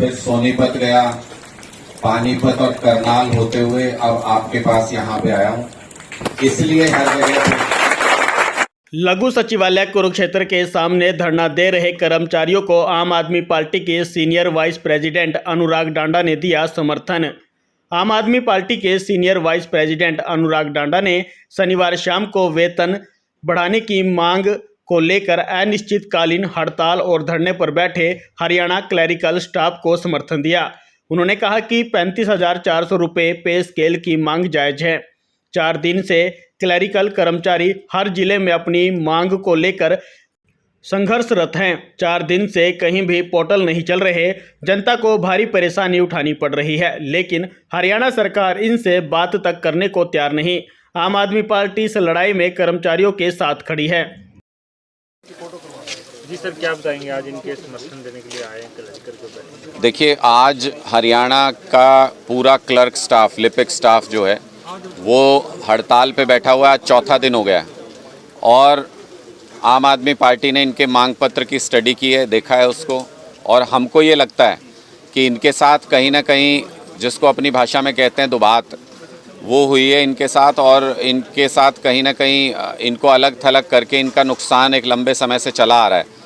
फिर सोनीपत गया, पानीपत और करनाल होते हुए अब आपके पास यहाँ पे आया हूँ। इसलिए हर जगह पे लघु सचिवालय कुरुक्षेत्र के सामने धरना दे रहे कर्मचारियों को आम आदमी पार्टी के सीनियर वाइस प्रेसिडेंट अनुराग डांडा ने दिया समर्थन। आम आदमी पार्टी के सीनियर वाइस प्रेसिडेंट अनुराग डांडा ने शनिवार शाम को वेतन बढ़ाने की मांग को लेकर अनिश्चितकालीन हड़ताल और धरने पर बैठे हरियाणा क्लरिकल स्टाफ को समर्थन दिया। उन्होंने कहा कि 35,400 रुपये पे स्केल की मांग जायज है। 4 दिन से क्लरिकल कर्मचारी हर जिले में अपनी मांग को लेकर संघर्षरत हैं। 4 दिन से कहीं भी पोर्टल नहीं चल रहे, जनता को भारी परेशानी उठानी पड़ रही है, लेकिन हरियाणा सरकार इनसे बात तक करने को तैयार नहीं। आम आदमी पार्टी इस लड़ाई में कर्मचारियों के साथ खड़ी है। जी सर, क्या बताएंगे, आज इनके समर्थन देने के लिए आए हैं क्लर्क को? देखिए, आज हरियाणा का पूरा क्लर्क स्टाफ, लिपिक स्टाफ जो है वो हड़ताल पे बैठा हुआ है। आज चौथा दिन हो गया और आम आदमी पार्टी ने इनके मांग पत्र की स्टडी की है, देखा है उसको, और हमको ये लगता है कि इनके साथ कहीं ना कहीं, जिसको अपनी भाषा में कहते हैं दुबात, वो हुई है इनके साथ, और इनके साथ कहीं ना कहीं इनको अलग थलग करके इनका नुकसान एक लंबे समय से चला आ रहा है।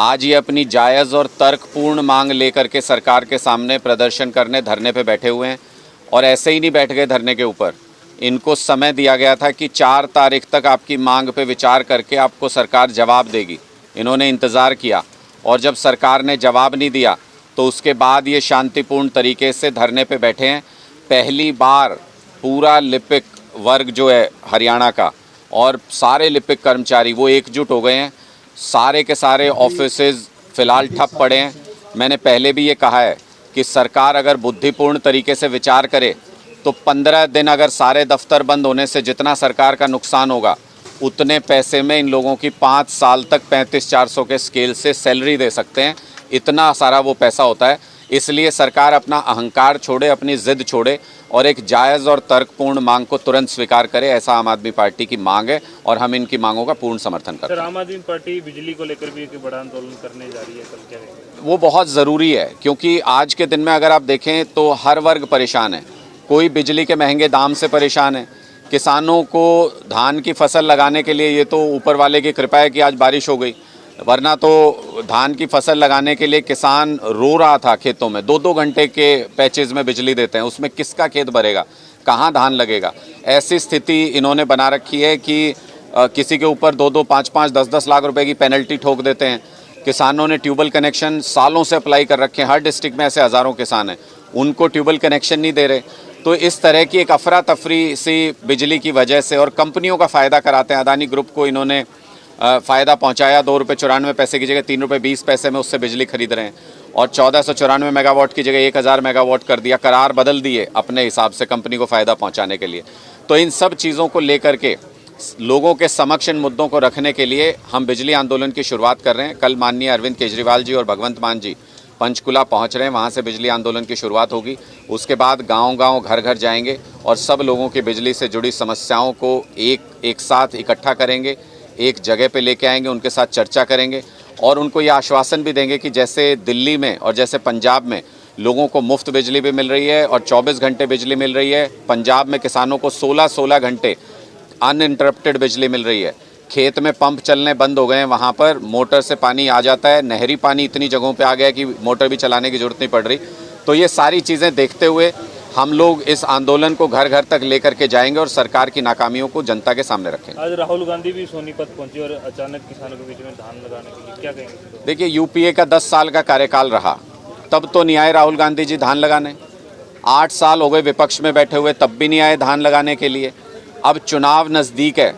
आज ये अपनी जायज़ और तर्कपूर्ण मांग लेकर के सरकार के सामने प्रदर्शन करने, धरने पे बैठे हुए हैं। और ऐसे ही नहीं बैठ गए धरने के ऊपर, इनको समय दिया गया था कि 4 तारीख तक आपकी मांग पे विचार करके आपको सरकार जवाब देगी। इन्होंने इंतज़ार किया और जब सरकार ने जवाब नहीं दिया तो उसके बाद ये शांतिपूर्ण तरीके से धरने पे बैठे हैं। पहली बार पूरा लिपिक वर्ग जो है हरियाणा का और सारे लिपिक कर्मचारी वो एकजुट हो गए हैं। सारे के सारे ऑफिसेज फ़िलहाल ठप पड़े हैं। मैंने पहले भी ये कहा है कि सरकार अगर बुद्धिपूर्ण तरीके से विचार करे तो 15 दिन अगर सारे दफ्तर बंद होने से जितना सरकार का नुकसान होगा, उतने पैसे में इन लोगों की 5 साल तक 35,400 के स्केल से सैलरी दे सकते हैं। इतना सारा वो पैसा होता है। इसलिए सरकार अपना अहंकार छोड़े, अपनी ज़िद छोड़े और एक जायज़ और तर्कपूर्ण मांग को तुरंत स्वीकार करे। ऐसा आम आदमी पार्टी की मांग है और हम इनकी मांगों का पूर्ण समर्थन करते हैं। सर, आम आदमी पार्टी बिजली को लेकर भी एक बड़ा आंदोलन करने जा रही है, कल क्या रहेगा? वो बहुत ज़रूरी है, क्योंकि आज के दिन में अगर आप देखें तो हर वर्ग परेशान है। कोई बिजली के महंगे दाम से परेशान है, किसानों को धान की फसल लगाने के लिए ये तो ऊपर वाले की कृपा है कि आज बारिश हो गई, वरना तो धान की फसल लगाने के लिए किसान रो रहा था खेतों में। 2-2 घंटे के पैचेज में बिजली देते हैं, उसमें किसका खेत भरेगा, कहाँ धान लगेगा। ऐसी स्थिति इन्होंने बना रखी है कि किसी के ऊपर 2-2, 5-5, 10-10 लाख रुपए की पेनल्टी ठोक देते हैं। किसानों ने ट्यूबवेल कनेक्शन सालों से अप्लाई कर रखे हैं। हर डिस्ट्रिक्ट में ऐसे हज़ारों किसान हैं, उनको ट्यूबवेल कनेक्शन नहीं दे रहे। तो इस तरह की एक अफरा तफरी सी बिजली की वजह से, और कंपनियों का फ़ायदा कराते हैं। अदानी ग्रुप को इन्होंने फ़ायदा पहुंचाया। 2 रुपये 94 पैसे की जगह 3 रुपये 20 पैसे में उससे बिजली खरीद रहे हैं, और 1494 मेगावाट की जगह 1000 मेगावाट कर दिया। करार बदल दिए अपने हिसाब से कंपनी को फ़ायदा पहुंचाने के लिए। तो इन सब चीज़ों को लेकर के लोगों के समक्ष इन मुद्दों को रखने के लिए हम बिजली आंदोलन की शुरुआत कर रहे हैं। कल माननीय अरविंद केजरीवाल जी और भगवंत मान जी पंचकुला पहुंच रहे हैं, वहां से बिजली आंदोलन की शुरुआत होगी। उसके बाद गांव-गांव, घर-घर जाएंगे और सब लोगों की बिजली से जुड़ी समस्याओं को एक साथ इकट्ठा करेंगे, एक जगह पे लेके आएंगे, उनके साथ चर्चा करेंगे और उनको ये आश्वासन भी देंगे कि जैसे दिल्ली में और जैसे पंजाब में लोगों को मुफ्त बिजली भी मिल रही है और 24 घंटे बिजली मिल रही है, पंजाब में किसानों को 16-16 घंटे अनइंटरप्टेड बिजली मिल रही है। खेत में पंप चलने बंद हो गए हैं, वहाँ पर मोटर से पानी आ जाता है। नहरी पानी इतनी जगहों पे आ गया है कि मोटर भी चलाने की ज़रूरत नहीं पड़ रही। तो ये सारी चीज़ें देखते हुए हम लोग इस आंदोलन को घर घर तक लेकर के जाएंगे और सरकार की नाकामियों को जनता के सामने रखेंगे। आज राहुल गांधी भी सोनीपत पहुंचे और अचानक किसानों के बीच में धान लगाने के लिए क्या कहेंगे? देखिए, यूपीए का 10 साल का कार्यकाल रहा, तब तो नहीं आए राहुल गांधी जी धान लगाने। 8 साल हो गए विपक्ष में बैठे हुए, तब भी नहीं आए धान लगाने के लिए। अब चुनाव नज़दीक है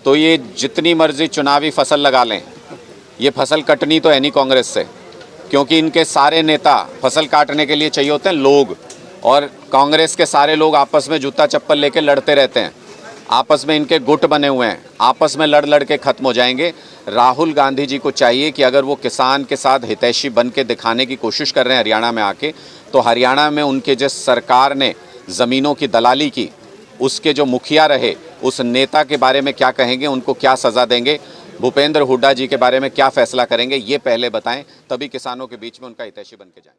तो ये जितनी मर्जी चुनावी फसल लगा लें, ये फसल कटनी तो है नहीं कांग्रेस से, क्योंकि इनके सारे नेता फसल काटने के लिए चाहिए होते हैं लोग, और कांग्रेस के सारे लोग आपस में जूता चप्पल लेके लड़ते रहते हैं। आपस में इनके गुट बने हुए हैं, आपस में लड़ लड़ के ख़त्म हो जाएंगे। राहुल गांधी जी को चाहिए कि अगर वो किसान के साथ हितैषी बन के दिखाने की कोशिश कर रहे हैं हरियाणा में आके, तो हरियाणा में उनके जिस सरकार ने ज़मीनों की दलाली की, उसके जो मुखिया रहे, उस नेता के बारे में क्या कहेंगे, उनको क्या सज़ा देंगे, भूपेंद्र हुड्डा जी के बारे में क्या फ़ैसला करेंगे, ये पहले बताएं, तभी किसानों के बीच में उनका हितैषी बन के जाएं।